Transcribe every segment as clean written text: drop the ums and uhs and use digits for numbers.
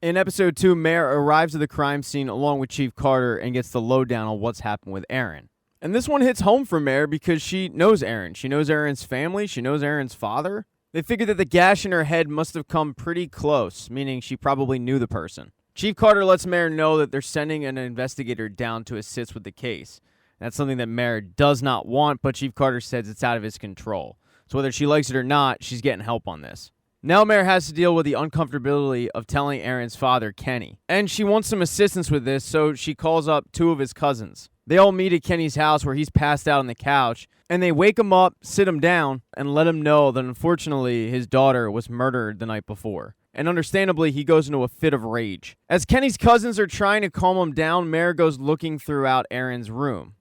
In episode 2, Mare arrives at the crime scene along with Chief Carter and gets the lowdown on what's happened with Aaron. And this one hits home for Mare because she knows Aaron. She knows Aaron's family. She knows Aaron's father. They figure that the gash in her head must have come pretty close, meaning she probably knew the person. Chief Carter lets Mare know that they're sending an investigator down to assist with the case. That's something that Mare does not want, but Chief Carter says it's out of his control. So whether she likes it or not, she's getting help on this. Now Mare has to deal with the uncomfortability of telling Aaron's father, Kenny. And she wants some assistance with this, so she calls up 2 of his cousins. They all meet at Kenny's house where he's passed out on the couch, and they wake him up, sit him down, and let him know that unfortunately his daughter was murdered the night before. And understandably, he goes into a fit of rage. As Kenny's cousins are trying to calm him down, Mare goes looking throughout Aaron's room.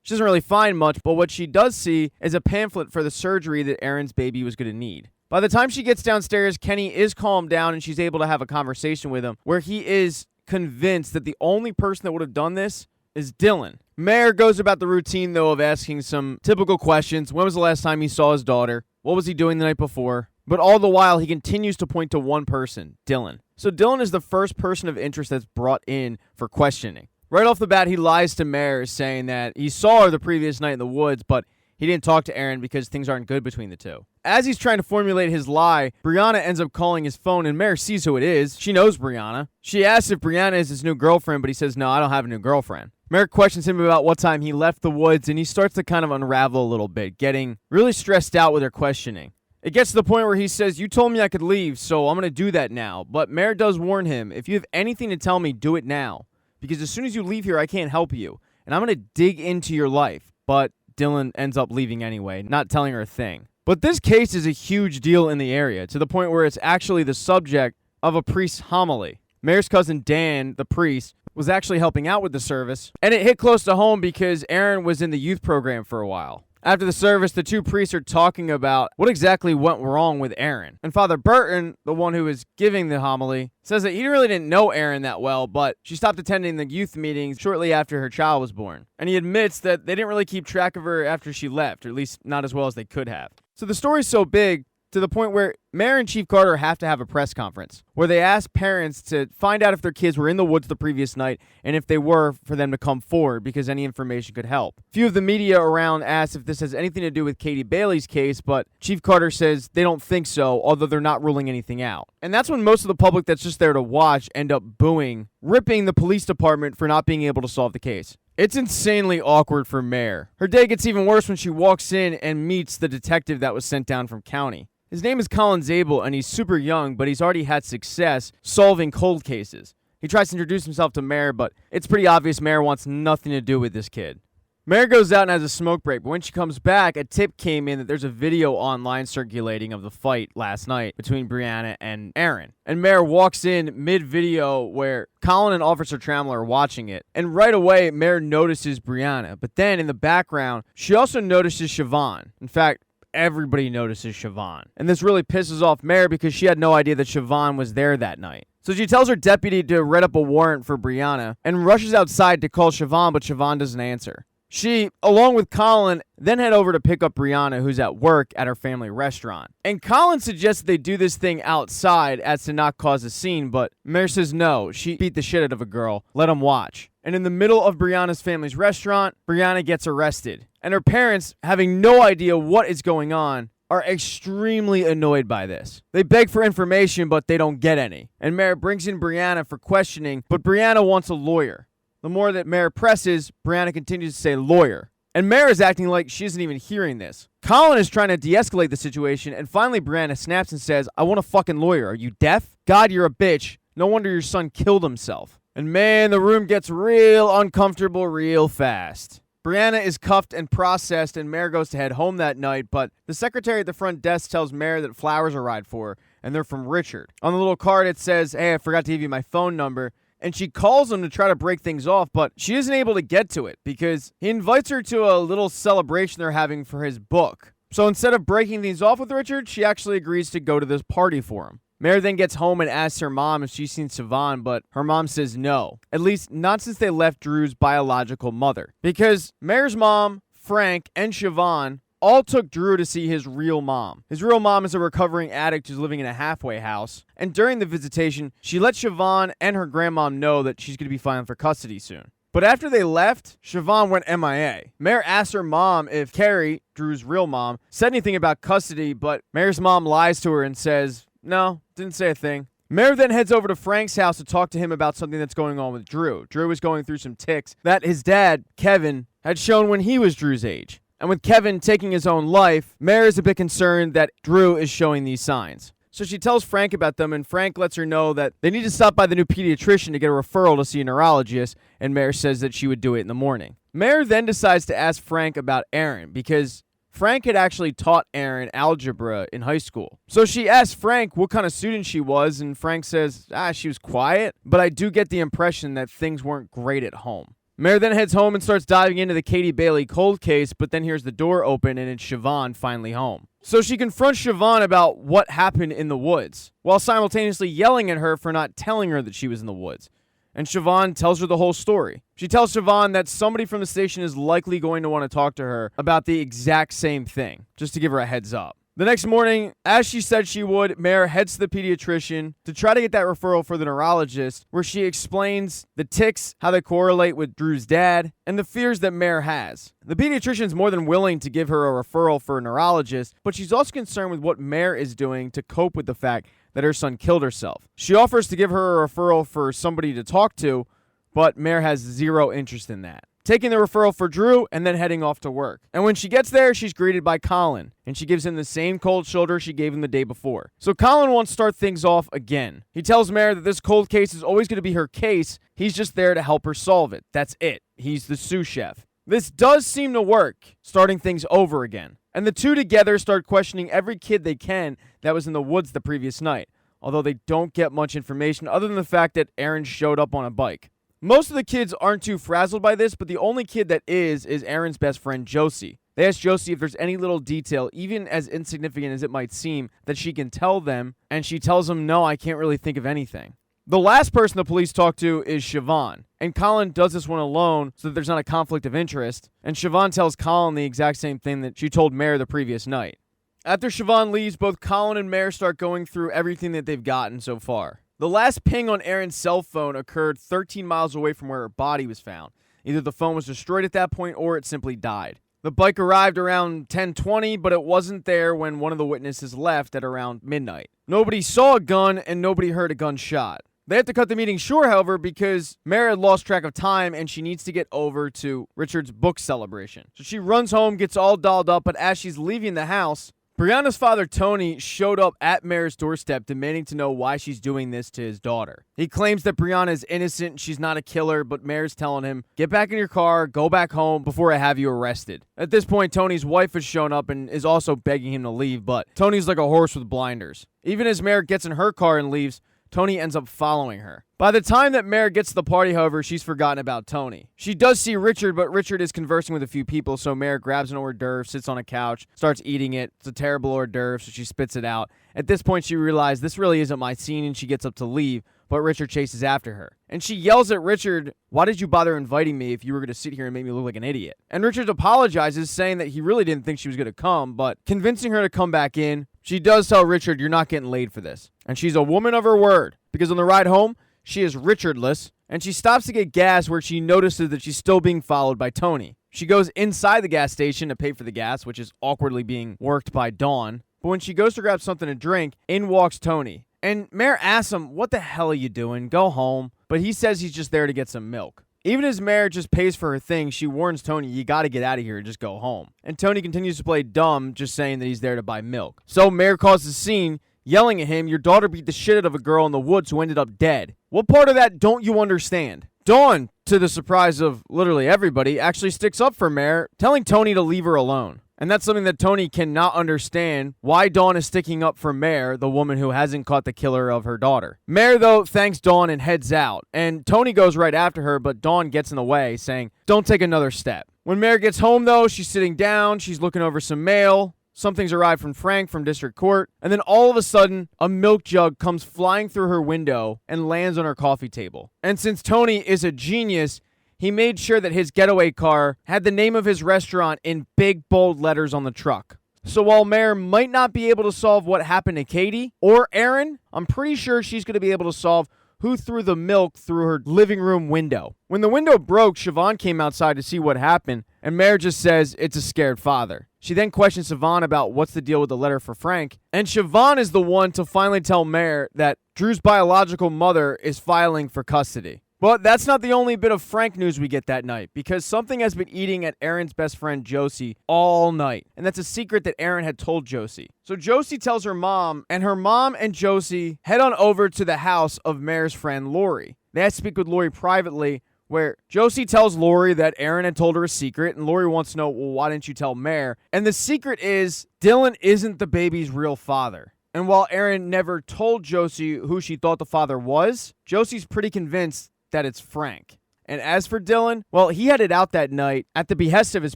She doesn't really find much, but what she does see is a pamphlet for the surgery that Aaron's baby was going to need. By the time she gets downstairs, Kenny is calmed down and she's able to have a conversation with him where he is convinced that the only person that would have done this is Dylan. Mare goes about the routine, though, of asking some typical questions. When was the last time he saw his daughter? What was he doing the night before? But all the while, he continues to point to one person, Dylan. So Dylan is the first person of interest that's brought in for questioning. Right off the bat, he lies to Mare, saying that he saw her the previous night in the woods, but he didn't talk to Aaron because things aren't good between the two. As he's trying to formulate his lie, Brianna ends up calling his phone, and Mare sees who it is. She knows Brianna. She asks if Brianna is his new girlfriend, but he says, no, I don't have a new girlfriend. Mare questions him about what time he left the woods, and he starts to kind of unravel a little bit, getting really stressed out with her questioning. It gets to the point where he says, you told me I could leave, so I'm going to do that now. But Mare does warn him, if you have anything to tell me, do it now. Because as soon as you leave here, I can't help you. And I'm going to dig into your life. But Dylan ends up leaving anyway, not telling her a thing. But this case is a huge deal in the area, to the point where it's actually the subject of a priest's homily. Mare's cousin Dan, the priest, was actually helping out with the service. And it hit close to home because Aaron was in the youth program for a while. After the service, the 2 priests are talking about what exactly went wrong with Aaron. And Father Burton, the one who was giving the homily, says that he really didn't know Aaron that well, but she stopped attending the youth meetings shortly after her child was born. And he admits that they didn't really keep track of her after she left, or at least not as well as they could have. So the story's so big to the point where Mare and Chief Carter have to have a press conference where they ask parents to find out if their kids were in the woods the previous night, and if they were, for them to come forward because any information could help. Few of the media around asked if this has anything to do with Katie Bailey's case, but Chief Carter says they don't think so, although they're not ruling anything out. And that's when most of the public that's just there to watch end up booing, ripping the police department for not being able to solve the case. It's insanely awkward for Mare. Her day gets even worse when she walks in and meets the detective that was sent down from county. His name is Colin Zabel, and he's super young, but he's already had success solving cold cases. He tries to introduce himself to Mare, but it's pretty obvious Mare wants nothing to do with this kid. Mare goes out and has a smoke break, but when she comes back, a tip came in that there's a video online circulating of the fight last night between Brianna and Aaron. And Mare walks in mid-video where Colin and Officer Trammell are watching it. And right away, Mare notices Brianna. But then in the background, she also notices Siobhan. In fact, everybody notices Siobhan. And this really pisses off Mare because she had no idea that Siobhan was there that night. So she tells her deputy to write up a warrant for Brianna and rushes outside to call Siobhan, but Siobhan doesn't answer. She, along with Colin, then head over to pick up Brianna, who's at work at her family restaurant. And Colin suggests they do this thing outside as to not cause a scene, but Mare says no, she beat the shit out of a girl. Let him watch. And in the middle of Brianna's family's restaurant, Brianna gets arrested. And her parents, having no idea what is going on, are extremely annoyed by this. They beg for information, but they don't get any. And Mare brings in Brianna for questioning, but Brianna wants a lawyer. The more that Mare presses, Brianna continues to say lawyer. And Mare is acting like she isn't even hearing this. Colin is trying to de-escalate the situation, and finally Brianna snaps and says, I want a fucking lawyer. Are you deaf? God, you're a bitch. No wonder your son killed himself. And man, the room gets real uncomfortable real fast. Brianna is cuffed and processed, and Mare goes to head home that night, but the secretary at the front desk tells Mare that flowers arrived for her, and they're from Richard. On the little card it says, hey, I forgot to give you my phone number. And she calls him to try to break things off, but she isn't able to get to it because he invites her to a little celebration they're having for his book. So instead of breaking things off with Richard, she actually agrees to go to this party for him. Mare then gets home and asks her mom if she's seen Siobhan, but her mom says no. At least not since they left Drew's biological mother. Because Mare's mom, Frank, and Siobhan all took Drew to see his real mom. His real mom is a recovering addict who's living in a halfway house. And during the visitation, she let Siobhan and her grandmom know that she's going to be filing for custody soon. But after they left, Siobhan went MIA. Mare asked her mom if Carrie, Drew's real mom, said anything about custody, but Mare's mom lies to her and says, no, didn't say a thing. Mare then heads over to Frank's house to talk to him about something that's going on with Drew. Drew is going through some tics that his dad, Kevin, had shown when he was Drew's age. And with Kevin taking his own life, Mare is a bit concerned that Drew is showing these signs. So she tells Frank about them, and Frank lets her know that they need to stop by the new pediatrician to get a referral to see a neurologist, and Mare says that she would do it in the morning. Mare then decides to ask Frank about Erin, because Frank had actually taught Erin algebra in high school. So she asks Frank what kind of student she was, and Frank says, she was quiet, but I do get the impression that things weren't great at home. Mare then heads home and starts diving into the Katie Bailey cold case, but then hears the door open and it's Siobhan finally home. So she confronts Siobhan about what happened in the woods, while simultaneously yelling at her for not telling her that she was in the woods. And Siobhan tells her the whole story. She tells Siobhan that somebody from the station is likely going to want to talk to her about the exact same thing, just to give her a heads up. The next morning, as she said she would, Mare heads to the pediatrician to try to get that referral for the neurologist, where she explains the tics, how they correlate with Drew's dad, and the fears that Mare has. The pediatrician's more than willing to give her a referral for a neurologist, but she's also concerned with what Mare is doing to cope with the fact that her son killed herself. She offers to give her a referral for somebody to talk to, but Mare has zero interest in that. Taking the referral for Drew and then heading off to work. And when she gets there, she's greeted by Colin, and she gives him the same cold shoulder she gave him the day before. So Colin wants to start things off again. He tells Mare that this cold case is always going to be her case. He's just there to help her solve it. That's it. He's the sous chef. This does seem to work, starting things over again. And the two together start questioning every kid they can that was in the woods the previous night, although they don't get much information other than the fact that Erin showed up on a bike. Most of the kids aren't too frazzled by this, but the only kid that is Erin's best friend, Josie. They ask Josie if there's any little detail, even as insignificant as it might seem, that she can tell them, and she tells them, no, I can't really think of anything. The last person the police talk to is Siobhan, and Colin does this one alone so that there's not a conflict of interest, and Siobhan tells Colin the exact same thing that she told Mare the previous night. After Siobhan leaves, both Colin and Mare start going through everything that they've gotten so far. The last ping on Erin's cell phone occurred 13 miles away from where her body was found. Either the phone was destroyed at that point or it simply died. The bike arrived around 10:20, but it wasn't there when one of the witnesses left at around midnight. Nobody saw a gun and nobody heard a gunshot. They have to cut the meeting short, however, because Mare had lost track of time and she needs to get over to Richard's book celebration. So she runs home, gets all dolled up, but as she's leaving the house, Brianna's father, Tony, showed up at Mare's doorstep demanding to know why she's doing this to his daughter. He claims that Brianna is innocent and she's not a killer, but Mare's telling him, get back in your car, go back home before I have you arrested. At this point, Tony's wife has shown up and is also begging him to leave, but Tony's like a horse with blinders. Even as Mare gets in her car and leaves, Tony ends up following her. By the time that Mare gets to the party, however, she's forgotten about Tony. She does see Richard, but Richard is conversing with a few people, so Mare grabs an hors d'oeuvre, sits on a couch, starts eating it. It's a terrible hors d'oeuvre, so she spits it out. At this point, she realizes this really isn't my scene, and she gets up to leave, but Richard chases after her. And she yells at Richard, why did you bother inviting me if you were going to sit here and make me look like an idiot? And Richard apologizes, saying that he really didn't think she was going to come, but convincing her to come back in, she does tell Richard, you're not getting laid for this. And she's a woman of her word, because on the ride home, she is Richardless, and she stops to get gas where she notices that she's still being followed by Tony. She goes inside the gas station to pay for the gas, which is awkwardly being worked by Dawn. But when she goes to grab something to drink, in walks Tony. And Mare asks him, what the hell are you doing? Go home. But he says he's just there to get some milk. Even as Mare just pays for her thing, she warns Tony, you gotta get out of here and just go home. And Tony continues to play dumb, just saying that he's there to buy milk. So Mare causes a scene, yelling at him, your daughter beat the shit out of a girl in the woods who ended up dead. What part of that don't you understand? Dawn, to the surprise of literally everybody, actually sticks up for Mare, telling Tony to leave her alone. And that's something that Tony cannot understand, why Dawn is sticking up for Mare, the woman who hasn't caught the killer of her daughter. Mare, though, thanks Dawn and heads out. And Tony goes right after her, but Dawn gets in the way, saying, don't take another step. When Mare gets home, though, she's sitting down, she's looking over some mail. Something's arrived from Frank from district court, and then all of a sudden, a milk jug comes flying through her window and lands on her coffee table. And since Tony is a genius, he made sure that his getaway car had the name of his restaurant in big, bold letters on the truck. So while Mare might not be able to solve what happened to Katie or Aaron, I'm pretty sure she's going to be able to solve who threw the milk through her living room window. When the window broke, Siobhan came outside to see what happened, and Mare just says it's a scared father. She then questions Siobhan about what's the deal with the letter for Frank, and Siobhan is the one to finally tell Mare that Drew's biological mother is filing for custody. But that's not the only bit of Frank news we get that night, because something has been eating at Aaron's best friend Josie all night, and that's a secret that Aaron had told Josie. So Josie tells her mom, and her mom and Josie head on over to the house of Mare's friend Lori. They have to speak with Lori privately, where Josie tells Lori that Aaron had told her a secret, and Lori wants to know, well, why didn't you tell Mare? And the secret is Dylan isn't the baby's real father. And while Aaron never told Josie who she thought the father was, Josie's pretty convinced that it's Frank. And as for Dylan, well, he headed out that night at the behest of his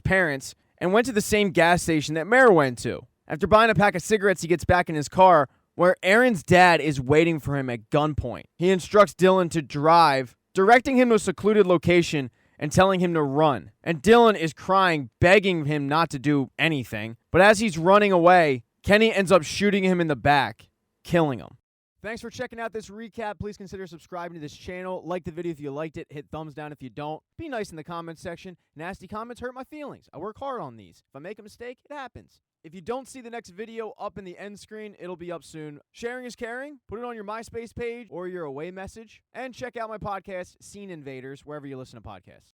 parents and went to the same gas station that Mare went to. After buying a pack of cigarettes, he gets back in his car where Aaron's dad is waiting for him at gunpoint. He instructs Dylan to drive, directing him to a secluded location and telling him to run. And Dylan is crying, begging him not to do anything. But as he's running away, Kenny ends up shooting him in the back, killing him. Thanks for checking out this recap. Please consider subscribing to this channel. Like the video if you liked it. Hit thumbs down if you don't. Be nice in the comments section. Nasty comments hurt my feelings. I work hard on these. If I make a mistake, it happens. If you don't see the next video up in the end screen, it'll be up soon. Sharing is caring. Put it on your MySpace page or your away message. And check out my podcast, Scene Invaders, wherever you listen to podcasts.